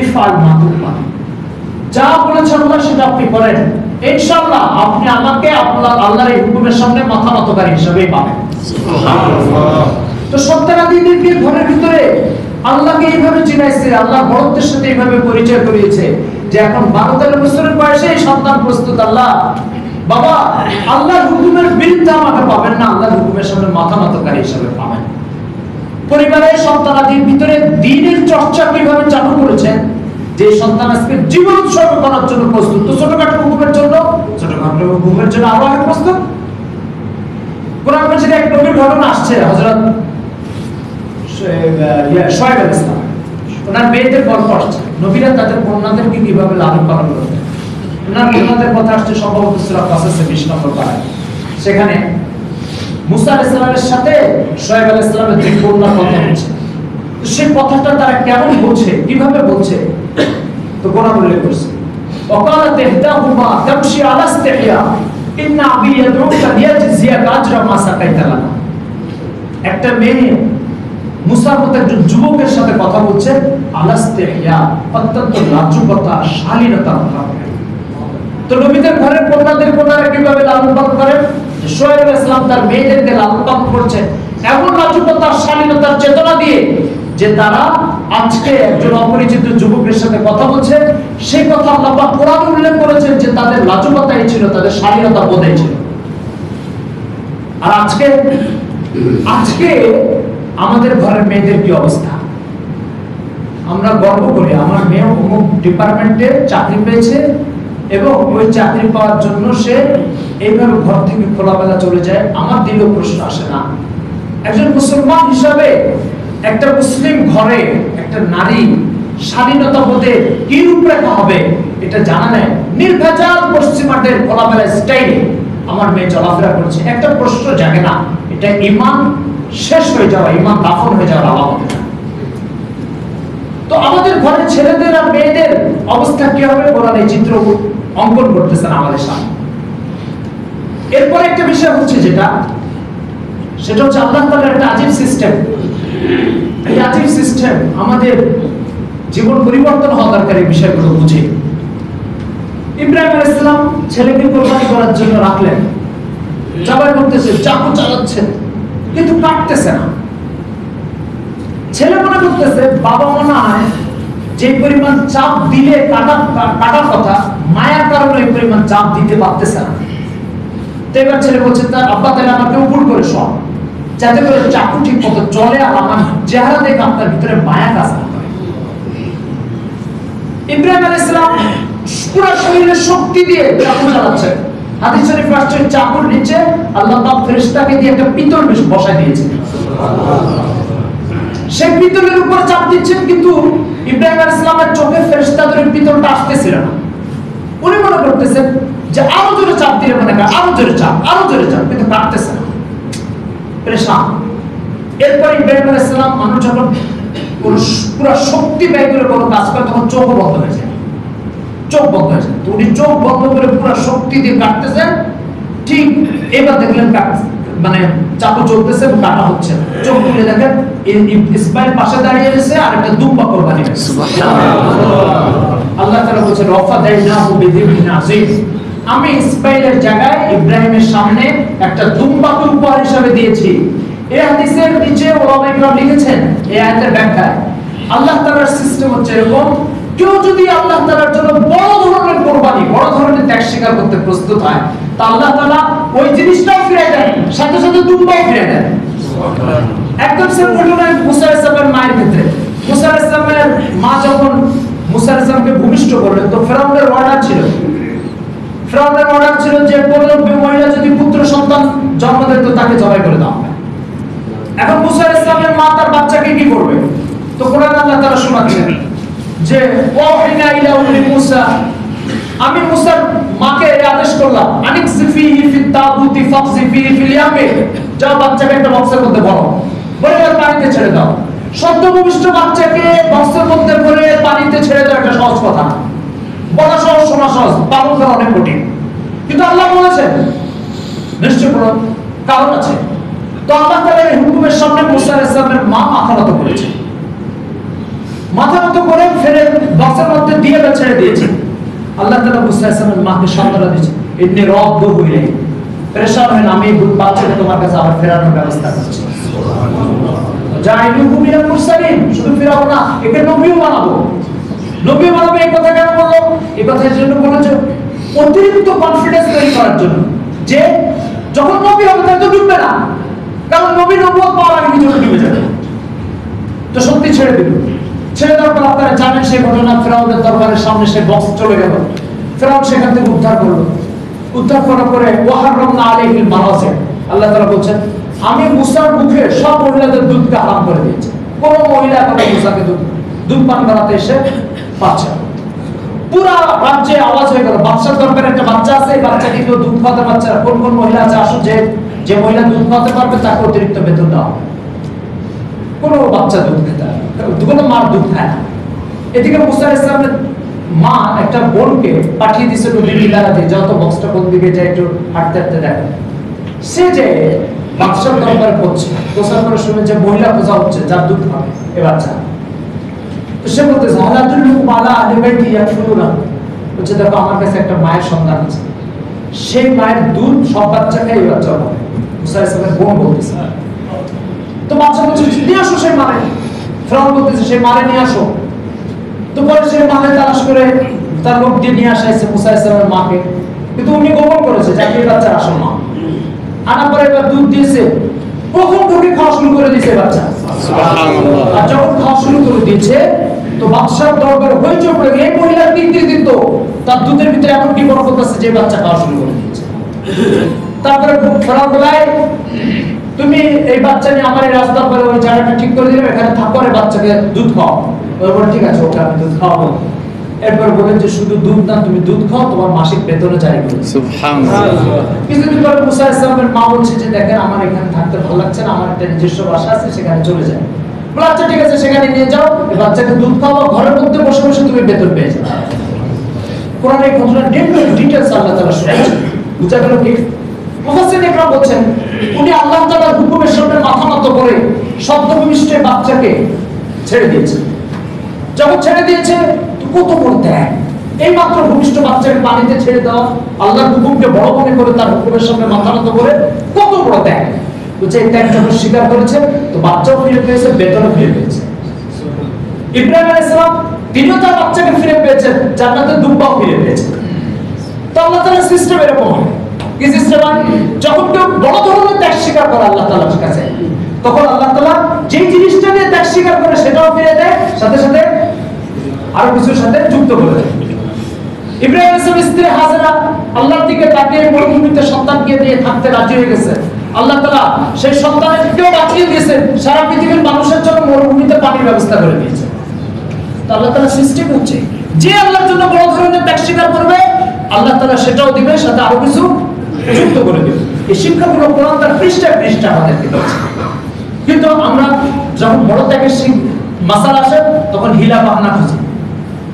Speaker 1: ইফআল মা তু'মার, যা বলেছেন আল্লাহ সেটা আপনি করেন, ইনশাআল্লাহ আপনি আমাকে আল্লাহর এই হুকুমের সামনে মাথা নতকারী হিসেবেই পাবেন। সুবহানাল্লাহ। তো সন্তানাদিদেরকে ঘরের ভিতরে আল্লাহকে এইভাবে চিনাইছে, আল্লাহর বড়ত্বের সাথে এইভাবে পরিচয় করিয়েছে যে এখন 12-13 বছরের বয়সে এই সন্তান প্রস্তুত। আল্লাহ বাবা আল্লাহর হুকুমের বিরুদ্ধে আমাকে পাবেন না, আল্লাহর হুকুমের সামনে মাথা নতকারী হিসেবে পাবেন। পরিবারের সন্তানাদির ভিতরে দ্বীনের চর্চা কিভাবে চালু করেছেন, যে সন্তান আজকে জীবন উৎসর্গ করার জন্য প্রস্তুত। তো ছোটখাটো হুকুমের জন্য আরো আগে প্রস্তুত। কোরআন মাজিদে এক নবীর ঘটনা আসছে, হযরত শোয়েব আলাইহিস সালাম, ওনার মেয়েদের গল্প আসছে, নবীরা তাদের কন্যাদেরকে কিভাবে লালন পালন করতেন। ওনার কন্যাদের কথা আসছে সম্ভবত সূরা কাসাসের 20 নম্বর পারায়। সেখানে মুসা আলাইহিস সালামের সাথে শোয়েব আলাইহিস সালামের যে কন্যার কথা হচ্ছে, তো সেই কথাটা তারা কেমন বলছে, কিভাবে বলছে, তো কোরআন উল্লেখ করছে, ওয়াকালাত ইহদাহুমা তামশি আলা ইসতিহয়া ইন্না আবি ইয়াদউকা লিয়াজজিয়াকা আজরা মা সাকাইতা লানা। একটা মেয়ে মুসার মতো একজন যুবকের সাথে কথা বলছে, আলা ইসতিহয়া, অত্যন্ত লাজুকতা, শালীনতা ভাবে। তো নবীদের ঘরের কন্যারা কিভাবে লালন পালন করেন, শোয়েব আলাইহিস সালাম তার মেয়েদেরকে লালন পালন করছেন এমন লাজুকতা, শালীনতার চেতনা দিয়ে যে তারা আজকে একজন অপরিচিত যুবকের সাথে কথা বলছে, সেই কথা আল্লাহ পাক কোরআনে উল্লেখ করেছেন যে তাদের লাজুকতাই ছিল, তাদের শালীনতা বোধই ছিল। আর আজকে আমাদের ঘরের মেয়েদের কি অবস্থা? আমরা গর্ব করি আমার মেয়ে অমুক ডিপার্টমেন্টে চাকরি পেয়েছে এবং ওই চাকরি পাওয়ার জন্য সে এইভাবে ঘর থেকে খোলামেলা চলে যায়। আমার দিলেও প্রশ্ন আসে না, একজন মুসলমান হিসাবে একটা মুসলিম ঘরে একটা নারী স্বাধীনতা বোধে কি রূপরেখা হবে এটা জানা নেই। নির্ভেজাল পশ্চিমাদের খোলামেলা স্টাইলে আমার মেয়ে চলাফেরা করছে, একটা প্রশ্ন জাগে না। এটা ঈমান শেষ হয়ে যাওয়া, ঈমান দাফন হয়ে যাওয়ার আলামত। তো আমাদের ঘরে ছেলেদের আর মেয়েদের অবস্থা কি হবে, কোরআন এই চিত্র অঙ্কন করতেছেন আমাদের সামনে। এরপর একটা বিষয় হচ্ছে সেটা হচ্ছে আল্লাহ তাআলার একটা আজীব সিস্টেম। এই আজীব সিস্টেম আমাদের জীবন পরিবর্তন হওয়া দরকার, এই বিষয়গুলো বুঝে। ইব্রাহিম আলাইহিস সালাম ছেলেকে কোরবানি করার জন্য রাখলেন, জবাই করতেছে, চাকু চালাচ্ছেন, কিন্তু কাটতেছে না। ছেলে মনে করতেছে বাবা মনে হয় যে পরিমাণ চাপ দিলে কাটার কথা, মায়ার কারণে এই পরিমাণ চাপ দিতে পারতেছে না। তো এবার ছেলে বলছে তার আব্বা তাহলে আমাকে উপর করে সব, যাতে করে চাকু ঠিক মতো চলে আর আমার চেহারা দেখে আপনার ভিতরে মায়া কাজ না করে। ইব্রাহিম আলাইহিস সালাম পুরো শরীরে শক্তি দিয়ে চাকু চালাচ্ছেন। হাদিস শরীফে আসছে চাকুর নিচে আল্লাহ পাক ফেরেশতাকে দিয়ে একটা পিতল বসায় দিয়েছেন, সেই পিতলের উপর চাপ দিচ্ছেন, কিন্তু ইব্রাহিম আলাইহিস সালামের চোখে ফেরেশতাদের পিতলটা আসতেছিল না। উনি মনে করতেছেন যে আরো জোরে চাপ দিলে মনে হয় আরো জোরে চাপ, কিন্তু কাটতেছে না, পরেশান। এরপর ইব্রাহিম আলাইহিস সালাম মানুষ যখন পুরো শক্তি ব্যয় করে কোনো কাজ করে তখন চোখ বন্ধ হয়ে যায়। তো উনি চোখ বন্ধ করে পুরো শক্তি দিয়ে কাটতেছেন। ঠিক এবার দেখলেন মানে চাকু চলতেছে, কাটা হচ্ছে, চোখ খুলে দেখেন ইসমাইল পাশে দাঁড়িয়ে রয়েছে আর একটা দুম্বা কোরবানি হয়েছে। আল্লাহ তাআলা বলেছেন ওয়াফাদাইনাহু বিযিবহিন আযীম, আমি ইসমাইলের জায়গায় ইব্রাহিমের সামনে একটা দুম্বাকে উপহার হিসেবে দিয়েছি। এই হাদিসের নিচে ওলামায়ে কেরাম লিখেছেন এই আয়াতের ব্যাখ্যায় আল্লাহ তাআলার সিস্টেম হচ্ছে এরকম, কেউ যদি আল্লাহ তাআলার জন্য বড় ধরনের কোরবানি, বড় ধরনের ত্যাগ স্বীকার করতে প্রস্তুত হয়, তা আল্লাহ তাআলা ওই জিনিসটাও ফিরে দেন, সাথে সাথে দুম্বাও ফিরে দেন। একদম সেম ঘটনা মুসা আলাইহিস সালামের মায়ের ক্ষেত্রে। মুসা আলাইহিস সালামের মা যখন মুসা আলাইহিস সালামকে ভূমিষ্ঠ করলেন, তো ফেরাউনের অর্ডার ছিল যে কোন মহিলা যদি পুত্র সন্তান জন্ম দেয় তো তাকে জবাই করে দাও। এখন মুসা আলাইহিস সালামের মা তার বাচ্চাকে কি করবে? তো কোরআন আল্লাহ তাআলা শোনাচ্ছেন যে ওয়াহিনা ইলা উম্মি মুসা, আমি মুসার মাকে আদেশ করলাম আনিকসিফিহি ফিত তাবুতি ফাকসিফিহি ফিল ইয়ামি, যাও বাচ্চাকে একটা বক্সের মধ্যে ভরো, ভরে পানিতে ছেড়ে দাও। সদ্য ভূমিষ্ঠ বাচ্চাকে বক্সের মধ্যে ভরে পানিতে ছেড়ে দেওয়া একটা সহজ কথা না, বলা সহজ, শোনা সহজ, পালন করা অনেক কঠিন। কিন্তু আল্লাহ বলেছেন নিশ্চয় কোনো কারণ আছে। তো আল্লাহ তাআলা এই হুকুমের সামনে মুসা আলাইহিস সালামের মা মাথা নত করেছে, মাথা নত করে ফেলে বক্সের মধ্যে দিয়ে ছেড়ে দিয়েছে। আল্লাহ তাআলা মুসা আলাইহিস সালামের মাকে সান্ত্বনা দিয়েছে, ইন্নী রাদ্দুহু ইলাইক, পরেশান হয়ে আমি বাচ্চাকে তোমার কাছে আবার ফেরানোর ব্যবস্থা করছি। জাইলুহু মিনাল মুরসালিন, শুধু ফেরাবো না, একে নবীও বানাবো। এই কথা কেন বললো? এই কথা এর জন্য বলেছে অতিরিক্ত কনফিডেন্স তৈরি করার জন্য যে যখন নবী হবে তাহলে তো ডুববে না, কারণ নবী নবুয়ত পাওয়ার আগে কিছু ডুবে যাবে। তো সত্যি ছেড়ে দিল। ছেড়ে দেওয়ার পর আপনারা জানেন সেই ঘটনা, ফেরাউনের দরবারের সামনে সে বক্স চলে গেল। ফেরাউন সেখান থেকে উদ্ধার করলো। উদ্ধার করার পরে ওয়াহাররামনা আলাইহিল মানাসিক, আল্লাহ তাআলা বলেন আমি মুসার মুখে সব মহিলাদের দুধকে হারাম করে দিয়েছি। কোন মহিলা এখন মুসাকে দুধ পান করাতে এসে পাচ্ছে না। পুরা রাজ্যে আওয়াজ হয়ে গেল, বাদশার দরবারে একটা বাচ্চা আছে, এই বাচ্চাকে কেউ দুধ খাওয়াতে পারছে না। কোন কোন মহিলা আছে আসুন, যে মহিলা দুধ খাওয়াতে পারবে তাকে অতিরিক্ত বেতন দেওয়া হবে। কোনো বাচ্চা দুধ খেতে হয়, কোনো মার দুধ খায় না। এদিকে মুসা আলাইহিস সালামের মা একটা বোনকে পাঠিয়ে দিয়েছে নদীর কিনারা দিয়ে, যত বক্সটা কোন দিকে যায় একটু হাঁটতে হাঁটতে দেখে। সে যে বাদশার দরবারে পড়ছে, প্রচার করে শুনে যে মহিলা খোঁজা হচ্ছে যার দুধ খাবে এ বাচ্চা। তো সে বলতেছে হালাতুল মালা আলিবাইতি ইয়াকুলুনা, বলছে দেখো আমার কাছে একটা মায়ের সন্তান আছে, সেই মায়ের দুধ সব বাচ্চাকে এই বাচ্চা খাবে। মুসা আলাইহিস সালামের বোন বলতেছে। তো বাচ্চা বলছে নিয়ে আসো সেই মারে। ফেরাউন বলতেছে সেই মারে নিয়ে আসো। তো পরে সেই মারে তালাশ করে তার লোক দিয়ে নিয়ে আসা হয়েছে মুসা আলাইহিস সালামের মাকে, কিন্তু উনি গোপন করেছে যে এই বাচ্চা আসল মা। আনার পরে এবার দুধ দিয়েছে, প্রথম ঢুকে খাওয়া শুরু করে দিয়েছে বাচ্চা। সুবহানাল্লাহ। আর যখন খাওয়া শুরু করে দিয়েছে তো বাদশার দরবারে হইচই পড়ে গেল, এই মহিলার কৃতিত্ব, তার দুধের ভিতরে এমন কি বরকত আছে যে বাচ্চা খাওয়া শুরু করে দিয়েছে। তারপরে ফেরাউন বলে তুমি এই বাচ্চা নিয়ে আমার এই রাস্তার পরে ওই জায়গাটা ঠিক করে দিলে, এখানে থাকো আর বাচ্চাকে দুধ খাও। ওই বলে ঠিক আছে, ওকে আমি দুধ খাওয়াবো। এরপর বলেন যে শুধু দুধ না, তুমি দুধ খাও, তোমার মাসিক বেতনও জারি করবে। সুবহানাল্লাহ। কিছুদিন পরে মুসা আলাইহিস সালামের মা বলছে যে দেখেন আমার এখানে থাকতে ভালো লাগছে না, আমার একটা নিজস্ব বাসা আছে, সেখানে চলে যায়। বলে আচ্ছা ঠিক আছে, সেখানে নিয়ে যাও, এই বাচ্চাকে দুধ খাওয়াও, ঘরের মধ্যে বসে বসে তুমি বেতন পেয়ে যাবে। কোরআনে এই ঘটনার ডিটেইলস আল্লাহ তাআলা শুনাচ্ছেন। বুঝা গেল কি? মুফাসসির ইকরাম বলেন উনি আল্লাহ তাআলার হুকুমের সামনে মাথা নত করে শব্দবিশিষ্ট বাচ্চাকে ছেড়ে দিয়েছেন। যখন ছেড়ে দিয়েছে তো কত বড় ত্যাগ! এই মাত্র ভূমিষ্ঠ বাচ্চাকে পানিতে ছেড়ে দেওয়া, আল্লাহর হুকুমকে বড় মনে করে তার হুকুমের সামনে মাথা নত করে, কত বড় ত্যাগ! বুঝছে এই ত্যাগ যখন স্বীকার করেছে তো বাচ্চাও ফিরে পেয়েছে, বেতনও ফিরে পেয়েছে। ইব্রাহিম আলাইহিস সালাম তিনিও তার বাচ্চাকে ফিরে পেয়েছেন, জান্নাতের দুব্বাও ফিরে পেয়েছেন। তো আল্লাহ তাআলার সিস্টেম এরকম হয়। কি সিস্টেম হয়? যখন কেউ বড় ধরনের ত্যাগ স্বীকার করে আল্লাহ তাআলার কাছে, তখন আল্লাহ তাআলা যেই জিনিসটা নিয়ে ত্যাগ স্বীকার করে সেটাও ফিরে দেয়, সাথে সাথে আরো কিছুর সাথে যুক্ত করে দেয়। ইব্রাহিম আলাইহিস সালামের স্ত্রী হাজেরা আল্লাহর দিকে তাকিয়ে মরুভূমিতে সন্তানকে নিয়ে থাকতে রাজি হয়ে গেছে। আল্লাহ তাআলা সেই সন্তানকেও বাঁচিয়ে দিয়েছেন, সারা পৃথিবীর মানুষের জন্য মরুভূমিতে পানির ব্যবস্থা করে দিয়েছেন। তো আল্লাহ তাআলা সিস্টেম হচ্ছে যে আল্লাহর জন্য বড় ধরনের ত্যাগ স্বীকার করবে আল্লাহ তাআলা সেটাও দিবে, সাথে আরো কিছু যুক্ত করে দিবে। এই শিক্ষাগুলো কোরআন তার পৃষ্ঠায় পৃষ্ঠায় আমাদেরকে দিচ্ছে। কিন্তু আমরা যখন বড় ত্যাগের মাসালা আসে তখন হিলা বাহানা খুঁজি।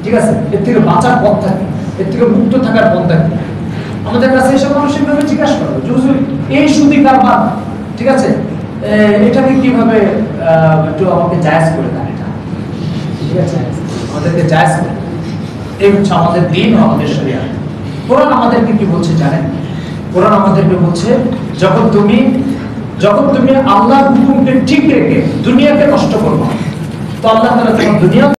Speaker 1: ঠিক আছে, এর থেকে বাঁচার পথ থাকে, এর থেকে মুক্ত থাকার পথ থাকে। আমাদের কাছে এসব মানুষ এইভাবে জিজ্ঞাসা করবে এই সুদি কারবার, ঠিক আছে, এটাকে কিভাবে একটু আমাকে জায়েজ করে দেন, এটা ঠিক আছে, আমাদেরকে জায়েজ করে। এই হচ্ছে আমাদের দিন, আমাদের শরিয়াত। কোরআন আমাদেরকে কি বলছে জানেন? কোরআন আমাদেরকে বলছে যখন তুমি আল্লাহর হুকুমকে ঠিক রেখে দুনিয়াকে নষ্ট করবে তো আল্লাহ তাআলা তোমার দুনিয়া